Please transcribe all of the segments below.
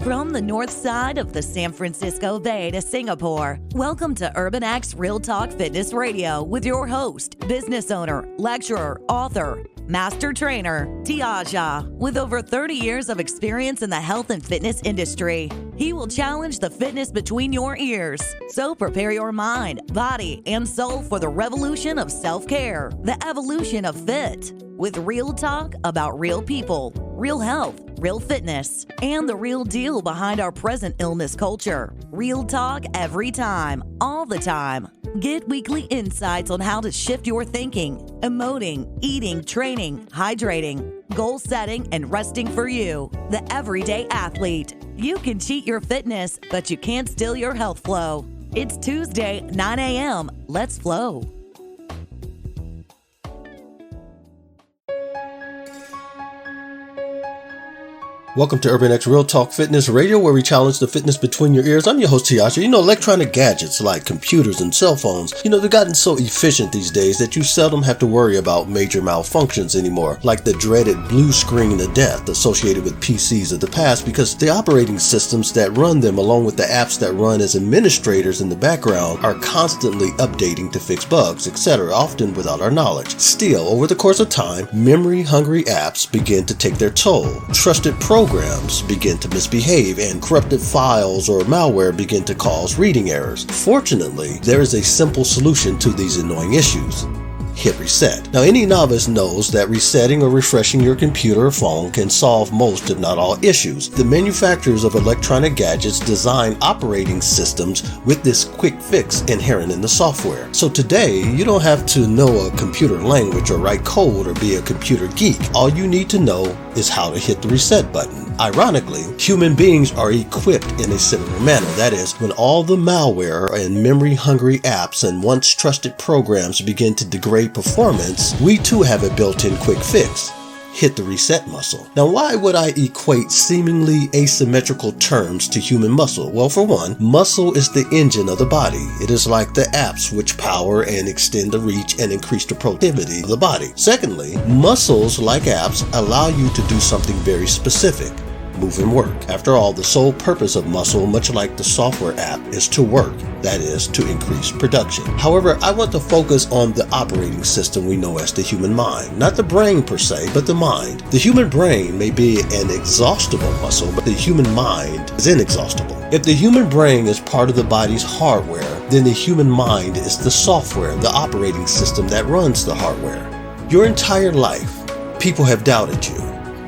From the north side of the San Francisco Bay to Singapore, welcome to UrbanEX Real Talk Fitness Radio with your host, business owner, lecturer, author, master trainer, Tiaja. With over 30 years of experience in the health and fitness industry, he will challenge the fitness between your ears. So prepare your mind, body, and soul for the revolution of self-care, the evolution of fit, with real talk about real people, real health, real fitness, and the real deal behind our present illness culture. Real talk every time, all the time. Get weekly insights on how to shift your thinking, emoting, eating, training, hydrating, goal setting, and resting for you, the everyday athlete. You can cheat your fitness, but you can't steal your health flow. It's Tuesday, 9 a.m. Let's flow. Welcome to UrbanEX Real Talk Fitness Radio, where we challenge the fitness between your ears. I'm your host, Tiaja. Electronic gadgets like computers and cell phones, they've gotten so efficient these days that you seldom have to worry about major malfunctions anymore, like the dreaded blue screen of death associated with PCs of the past, because the operating systems that run them, along with the apps that run as administrators in the background, are constantly updating to fix bugs, etc., often without our knowledge. Still, over the course of time, memory-hungry apps begin to take their toll. Trusted programs begin to misbehave, and corrupted files or malware begin to cause reading errors. Fortunately, there is a simple solution to these annoying issues. Hit reset. Now, any novice knows that resetting or refreshing your computer or phone can solve most, if not all, issues. The manufacturers of electronic gadgets design operating systems with this quick fix inherent in the software. So today, you don't have to know a computer language or write code or be a computer geek. All you need to know is how to hit the reset button. Ironically, human beings are equipped in a similar manner. That is, when all the malware and memory-hungry apps and once trusted programs begin to degrade performance, we too have a built-in quick fix. Hit the reset muscle. Now, why would I equate seemingly asymmetrical terms to human muscle? Well, for one, muscle is the engine of the body. It is like the apps which power and extend the reach and increase the productivity of the body. Secondly, muscles, like apps, allow you to do something very specific. Move and work. After all, the sole purpose of muscle, much like the software app, is to work. That is, to increase production. However, I want to focus on the operating system we know as the human mind. Not the brain per se, but the mind. The human brain may be an exhaustible muscle, but the human mind is inexhaustible. If the human brain is part of the body's hardware, then the human mind is the software, the operating system that runs the hardware. Your entire life, people have doubted you.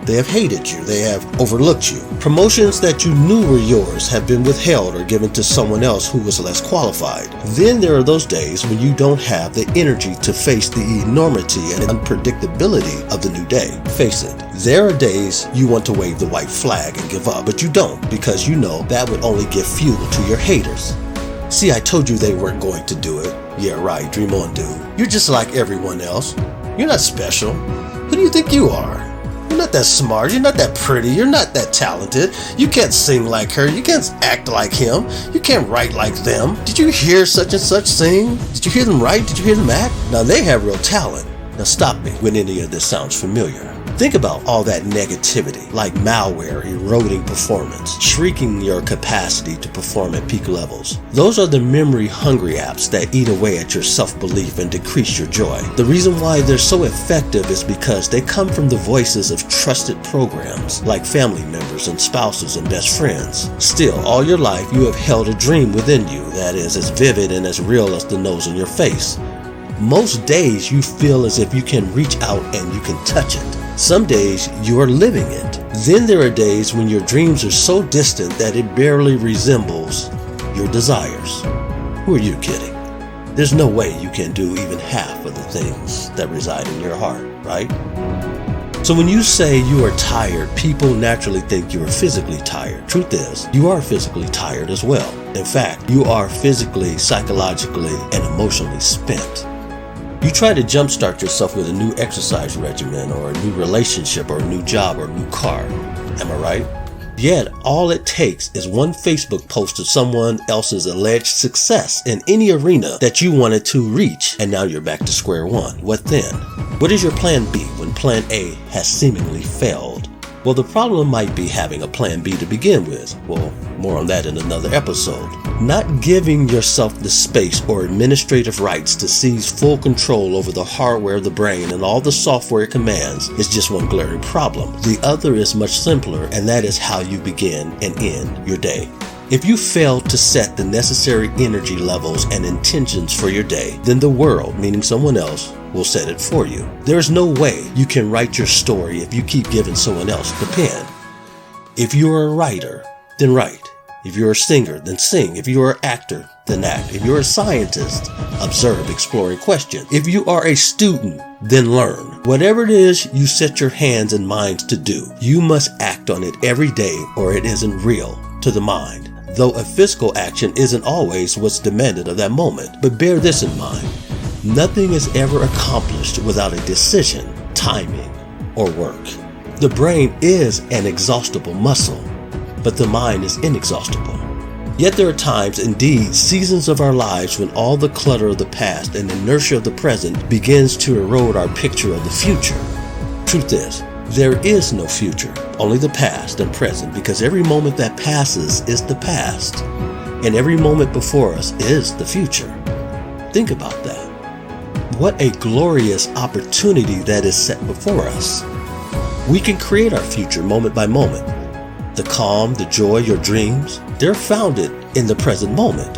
They have hated you. They have overlooked you. Promotions that you knew were yours have been withheld or given to someone else who was less qualified. Then there are those days when you don't have the energy to face the enormity and unpredictability of the new day. Face it, there are days you want to wave the white flag and give up, but you don't, because you know that would only give fuel to your haters. See, I told you they weren't going to do it. Yeah, right, dream on, dude. You're just like everyone else. You're not special. Who do you think you are? You're not that smart, you're not that pretty, you're not that talented. You can't sing like her, you can't act like him, you can't write like them. Did you hear such and such sing? Did you hear them write? Did you hear them act? Now they have real talent. Now stop me when any of this sounds familiar. Think about all that negativity, like malware eroding performance, shrinking your capacity to perform at peak levels. Those are the memory-hungry apps that eat away at your self-belief and decrease your joy. The reason why they're so effective is because they come from the voices of trusted programs, like family members and spouses and best friends. Still, all your life you have held a dream within you that is as vivid and as real as the nose on your face. Most days you feel as if you can reach out and you can touch it. Some days you are living it. Then there are days when your dreams are so distant that it barely resembles your desires. Who are you kidding? There's no way you can do even half of the things that reside in your heart, right? So when you say you are tired, people naturally think you are physically tired. Truth is, you are physically tired as well. In fact, you are physically, psychologically, and emotionally spent. You try to jumpstart yourself with a new exercise regimen or a new relationship or a new job or a new car. Am I right? Yet, all it takes is one Facebook post of someone else's alleged success in any arena that you wanted to reach, and now you're back to square one. What then? What is your plan B when plan A has seemingly failed? Well, the problem might be having a plan B to begin with. Well, more on that in another episode. Not giving yourself the space or administrative rights to seize full control over the hardware of the brain and all the software it commands is just one glaring problem. The other is much simpler, and that is how you begin and end your day. If you fail to set the necessary energy levels and intentions for your day, then the world, meaning someone else, will set it for you. There is no way you can write your story if you keep giving someone else the pen. If you're a writer, then write. If you're a singer, then sing. If you're an actor, then act. If you're a scientist, observe, explore, and question. If you are a student, then learn. Whatever it is you set your hands and minds to do, you must act on it every day or it isn't real to the mind. Though a physical action isn't always what's demanded of that moment. But bear this in mind. Nothing is ever accomplished without a decision, timing, or work. The brain is an exhaustible muscle, but the mind is inexhaustible. Yet there are times, indeed seasons of our lives, when all the clutter of the past and inertia of the present begins to erode our picture of the future. Truth is, there is no future, only the past and present, because every moment that passes is the past, and every moment before us is the future. Think about that. What a glorious opportunity that is set before us. We can create our future moment by moment. The calm, the joy, your dreams, they're founded in the present moment.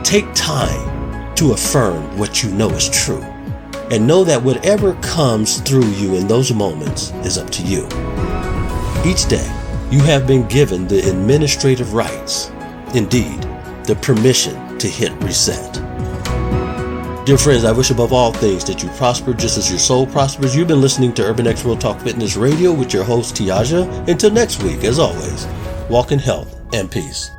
Take time to affirm what you know is true, and know that whatever comes through you in those moments is up to you. Each day, you have been given the administrative rights, indeed, the permission to hit reset. Dear friends, I wish above all things that you prosper just as your soul prospers. You've been listening to UrbanEX Real Talk Fitness Radio with your host, Tiaja. Until next week, as always, walk in health and peace.